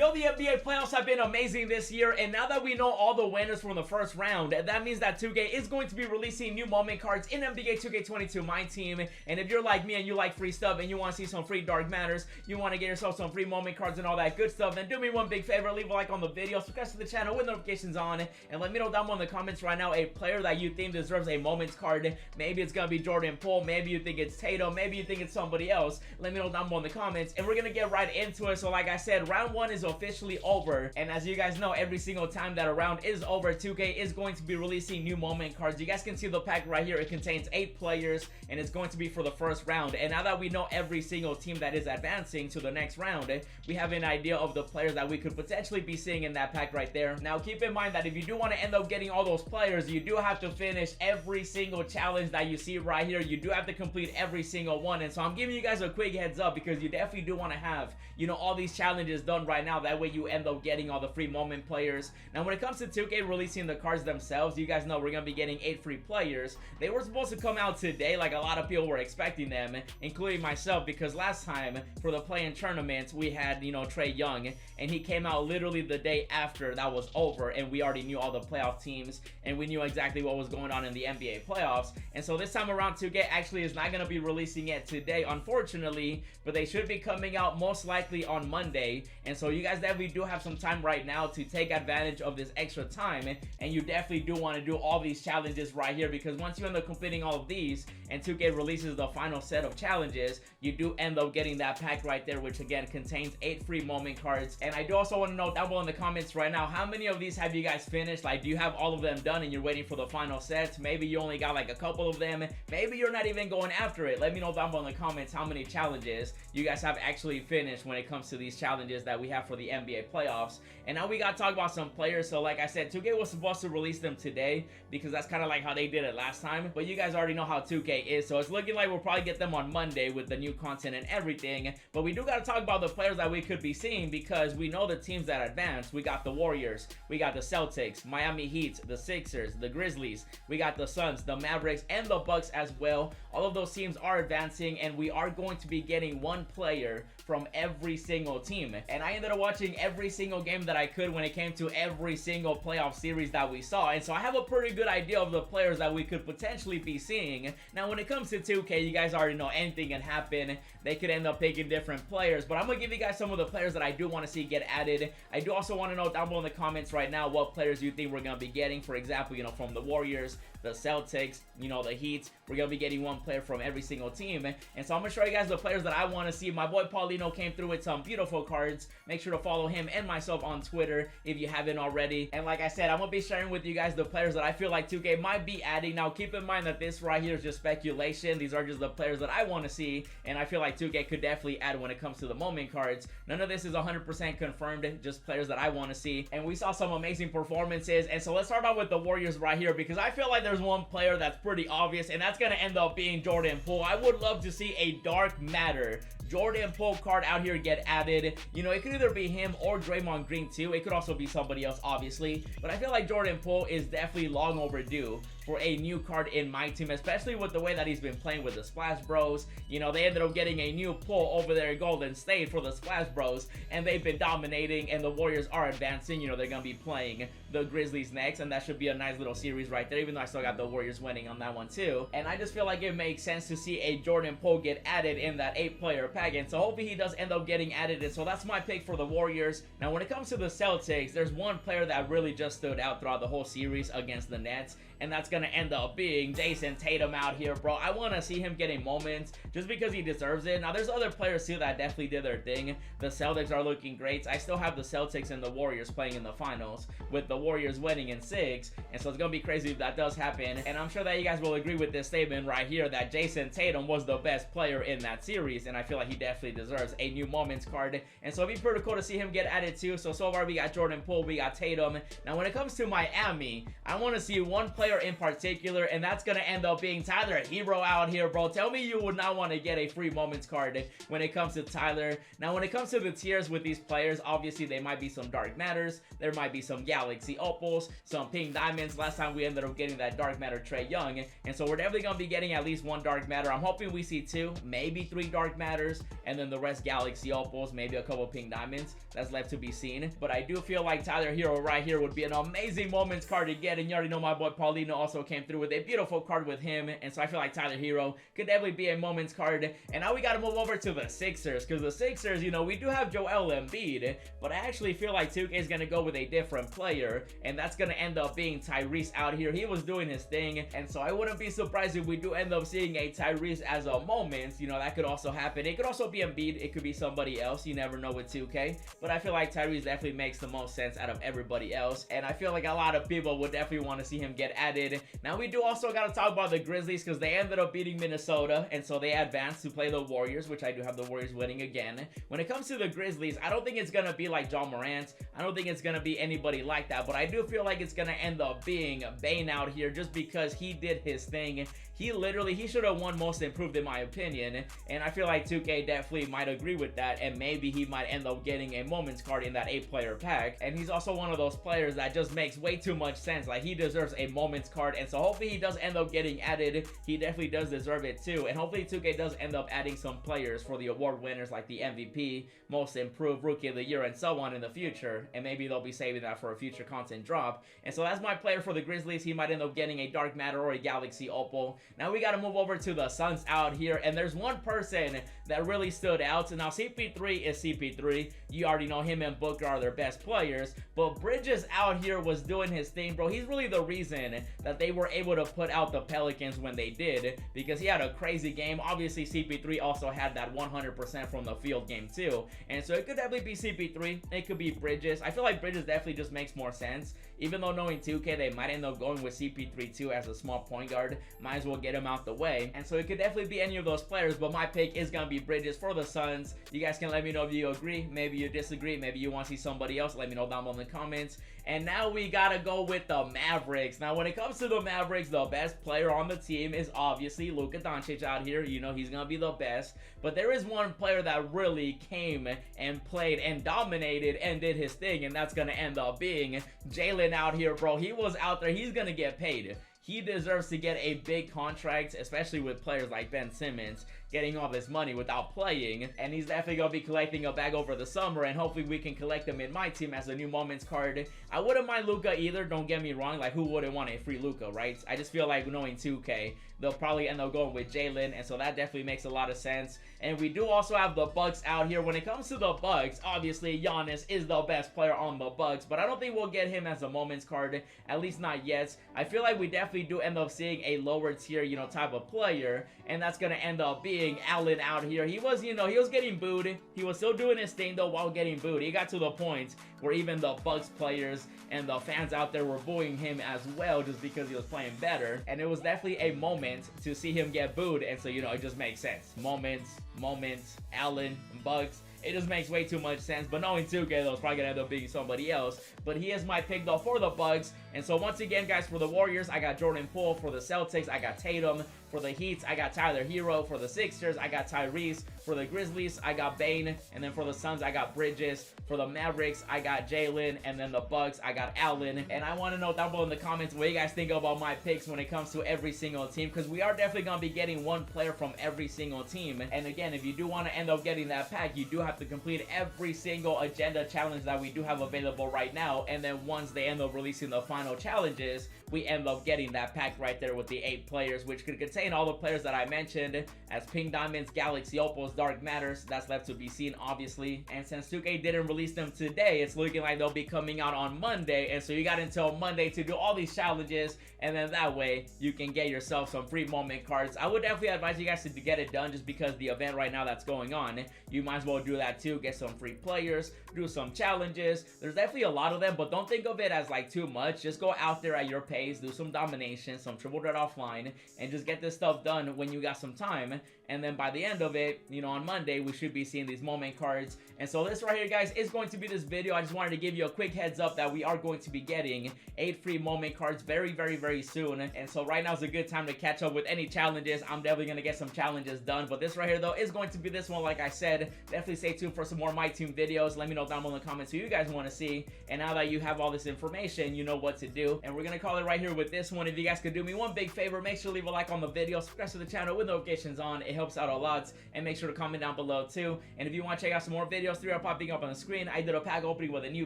know the NBA playoffs have been amazing this year, and now that we know all the winners from the first round, that means that 2K is going to be releasing new moment cards in NBA 2K22 Myteam. And if you're like me and you like free stuff and you want to see some free dark matters, you want to get yourself some free moment cards and all that good stuff, then do me one big favor, leave a like on the video, subscribe to the channel with notifications on, and let me know down below in the comments right now a player that you think deserves a moments card. Maybe it's gonna be Jordan Poole, maybe you think it's Tatum, maybe you think it's somebody else. Let me know down below in the comments, and we're gonna get right into it. So like I said, round 1 is officially over, and as you guys know, every single time that a round is over, 2K is going to be releasing new moment cards. You guys can see the pack right here. It contains 8 players, and it's going to be for the first round. And now that we know every single team that is advancing to the next round, we have an idea of the players that we could potentially be seeing in that pack right there. Now keep in mind that if you do want to end up getting all those players, you do have to finish every single challenge that you see right here. You do have to complete every single one, and so I'm giving you guys a quick heads up because you definitely do want to have, you know, all these challenges done right now. That way you end up getting all the free moment players. Now when it comes to 2K releasing the cards themselves, you guys know we're gonna be getting 8 free players. They were supposed to come out today, like a lot of people were expecting them, including myself, because last time for the play-in tournament we had, you know, Trae Young, and he came out literally the day after that was over, and we already knew all the playoff teams and we knew exactly what was going on in the NBA playoffs. And so this time around 2K actually is not going to be releasing it today, unfortunately, but they should be coming out most likely on Monday. And so you guys definitely do have some time right now to take advantage of this extra time, and you definitely do want to do all these challenges right here, because once you end up completing all of these and 2K releases the final set of challenges, you do end up getting that pack right there, which again contains 8 free moment cards. And I do also want to know down below in the comments right now, how many of these have you guys finished? Like, do you have all of them done and you're waiting for the final sets? Maybe you only got like a couple of them, maybe you're not even going after it. Let me know down below in the comments how many challenges you guys have actually finished when it comes to these challenges that we have for the NBA playoffs. And now we got to talk about some players. So like I said, 2K was supposed to release them today because that's kind of like how they did it last time, but you guys already know how 2K is, so it's looking like we'll probably get them on Monday with the new content and everything. But we do got to talk about the players that we could be seeing, because we know the teams that advance. We got the Warriors, we got the Celtics, Miami Heat, the Sixers, the Grizzlies, we got the Suns, the Mavericks, and the Bucks as well. All of those teams are advancing, and we are going to be getting one player from every single team. And I ended up watching every single game that I could when it came to every single playoff series that we saw, and so I have a pretty good idea of the players that we could potentially be seeing. Now when it comes to 2K, you guys already know anything can happen. They could end up picking different players, but I'm gonna give you guys some of the players that I do want to see get added. I do also want to know down below in the comments right now what players you think we're gonna be getting. For example, you know, from the Warriors, the Celtics, you know, the Heat. We're gonna be getting one player from every single team, and so I'm gonna show you guys the players that I want to see. My boy Paulino came through with some beautiful cards. Make sure to follow him and myself on Twitter if you haven't already. And like I said, I'm gonna be sharing with you guys the players that I feel like 2K might be adding. Now keep in mind that this right here is just speculation. These are just the players that I want to see, and I feel like 2K could definitely add when it comes to the moment cards. None of this is 100% confirmed, just players that I want to see, and we saw some amazing performances. And so let's start out with the Warriors right here, because I feel like there's one player that's pretty obvious, and that's gonna end up being Jordan Poole. I would love to see a dark matter Jordan Poole card out here get added. You know, it could either be him or Draymond Green too. It could also be somebody else, obviously, but I feel like Jordan Poole is definitely long overdue for a new card in my team, especially with the way that he's been playing with the Splash Bros. You know, they ended up getting a new Poole over there in Golden State for the Splash Bros, and they've been dominating, and the Warriors are advancing. You know, they're gonna be playing the Grizzlies next, and that should be a nice little series right there, even though I still got the Warriors winning on that one too. And I just feel like it makes sense to see a Jordan Poole get added in that 8-player pack, and so hopefully he does end up getting added, and so that's my pick for the Warriors. Now when it comes to the Celtics, there's one player that really just stood out throughout the whole series against the Nets, and that's gonna end up being Jayson Tatum out here, bro. I want to see him getting moments just because he deserves it. Now there's other players too that definitely did their thing. The Celtics are looking great. I still have the Celtics and the Warriors playing in the finals, with the Warriors winning in 6, and so it's gonna be crazy if that does happen. And I'm sure that you guys will agree with this statement right here, that Jayson Tatum was the best player in that series, and I feel like he definitely deserves a new moments card, and so it'd be pretty cool to see him get added too. So far we got Jordan Poole, we got Tatum. Now when it comes to Miami, I want to see one player in particular, and that's gonna end up being Tyler Hero out here, bro. Tell me you would not want to get a free moments card when it comes to Tyler. Now when it comes to the tiers with these players, obviously they might be some dark matters, there might be some galaxy opals, some pink diamonds. Last time we ended up getting that Dark Matter Trae Young. And so we're definitely going to be getting at least one Dark Matter. I'm hoping we see 2, maybe 3 Dark Matters, and then the rest Galaxy Opals, maybe a couple Pink Diamonds. That's left to be seen. But I do feel like Tyler Hero right here would be an amazing moments card to get. And you already know my boy Paulino also came through with a beautiful card with him. And so I feel like Tyler Hero could definitely be a moments card. And now we got to move over to the Sixers, because the Sixers, you know, we do have Joel Embiid, but I actually feel like 2K is going to go with a different player, and that's going to end up being Tyrese out here. He was doing his thing, and so I wouldn't be surprised if we do end up seeing a Tyrese as a moments. You know, that could also happen. It could also be Embiid. It could be somebody else. You never know with 2K, but I feel like Tyrese definitely makes the most sense out of everybody else, and I feel like a lot of people would definitely want to see him get added. Now, we do also got to talk about the Grizzlies, because they ended up beating Minnesota, and so they advanced to play the Warriors, which I do have the Warriors winning again. When it comes to the Grizzlies, I don't think it's going to be like John Morant. I don't think it's going to be anybody like that, but I do feel like it's going to end up being Bane out here, just because he did his thing. He should have won most improved in my opinion, and I feel like 2K definitely might agree with that, and maybe he might end up getting a moments card in that 8-player pack. And he's also one of those players that just makes way too much sense. Like, he deserves a moments card, and so hopefully he does end up getting added. He definitely does deserve it too, and hopefully 2K does end up adding some players for the award winners, like the MVP, most improved, rookie of the year, and so on in the future, and maybe they'll be saving that for a future content drop. And so that's my player for the Grizzlies. He might end up getting a Dark Matter or a Galaxy Opal. Now we got to move over to the Suns out here, and there's one person that really stood out. So now CP3 is CP3. You already know him and Booker are their best players, but Bridges out here was doing his thing, bro. He's really the reason that they were able to put out the Pelicans when they did, because he had a crazy game. Obviously, CP3 also had that 100% from the field game too, and so it could definitely be CP3. It could be Bridges. I feel like Bridges definitely just makes more sense. Even though knowing 2K, they might end up going with CP3 too as a small point guard. Might as well get him out the way. And so it could definitely be any of those players, but my pick is going to be Bridges for the Suns. You guys can let me know if you agree. Maybe you disagree. Maybe you want to see somebody else. Let me know down below in the comments. And now we got to go with the Mavericks. Now, when it comes to the Mavericks, the best player on the team is obviously Luka Doncic out here. You know, he's going to be the best. But there is one player that really came and played and dominated and did his thing, and that's going to end up being Jaylen out here, bro. He was out there. He's going to get paid. He deserves to get a big contract, especially with players like Ben Simmons getting all this money without playing, and he's definitely gonna be collecting a bag over the summer, and hopefully we can collect him in my team as a new moments card. I wouldn't mind Luka either, don't get me wrong. Like, who wouldn't want a free Luka, right? I just feel like, knowing 2K, they'll probably end up going with Jaylen, and so that definitely makes a lot of sense. And we do also have the Bucks out here. When it comes to the Bucks, obviously Giannis is the best player on the Bucks, but I don't think we'll get him as a moments card, at least not yet. I feel like we definitely do end up seeing a lower tier, you know, type of player, and that's gonna end up being Allen out here. He was, you know, he was getting booed. He was still doing his thing though while getting booed. He got to the point where even the Bucks players and the fans out there were booing him as well, just because he was playing better. And it was definitely a moment to see him get booed, and so, you know, it just makes sense. Moments, Allen, Bucks. It just makes way too much sense. But knowing 2K, though, it's probably gonna end up being somebody else. But he is my pick though for the Bucks. And so once again, guys, for the Warriors, I got Jordan Poole. For the Celtics, I got Tatum. For the Heat, I got Tyler Hero. For the Sixers, I got Tyrese. For the Grizzlies, I got Bane. And then for the Suns, I got Bridges. For the Mavericks, I got Jaylen. And then the Bucks, I got Allen. And I want to know down below in the comments what you guys think about my picks when it comes to every single team, because we are definitely going to be getting one player from every single team. And again, if you do want to end up getting that pack, you do have to complete every single agenda challenge that we do have available right now. And then once they end up releasing the final challenges, we end up getting that pack right there with the 8 players, which could contain all the players that I mentioned as Pink Diamonds, Galaxy Opals, Dark Matters. That's left to be seen, obviously. And since 2K didn't release them today, it's looking like they'll be coming out on Monday. And so you got until Monday to do all these challenges, and then that way you can get yourself some free moment cards. I would definitely advise you guys to get it done, just because the event right now that's going on, you might as well do that too. Get some free players, do some challenges. There's definitely a lot of them, but don't think of it as like too much. Just go out there at your pace, do some domination, some triple threat offline, and just get this stuff done when you got some time. And then by the end of it, you know, on Monday, we should be seeing these moment cards. And so this right here, guys, is is going to be this video. I just wanted to give you a quick heads up that we are going to be getting 8 free moment cards very soon. And so right now is a good time to catch up with any challenges. I'm definitely going to get some challenges done. But this right here, though, is going to be this one, like I said. Definitely stay tuned for some more My Team videos. Let me know down below in the comments who you guys want to see. And now that you have all this information, you know what to do. And we're going to call it right here with this one. If you guys could do me one big favor, make sure to leave a like on the video. Subscribe to the channel with notifications on. It helps out a lot. And make sure to comment down below too. And if you want to check out some more videos, 3 are popping up on the screen. I did a pack opening with the new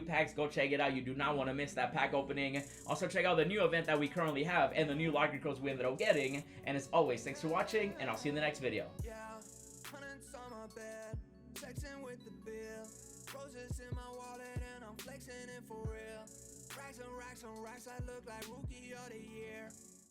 packs. Go check it out. You do not want to miss that pack opening. Also, check out the new event that we currently have and the new locker codes we ended up getting. And as always, thanks for watching, and I'll see you in the next video. With the bill, roses in my wallet, and I'm flexing it for real. Racks and racks and racks, I look like rookie of the year.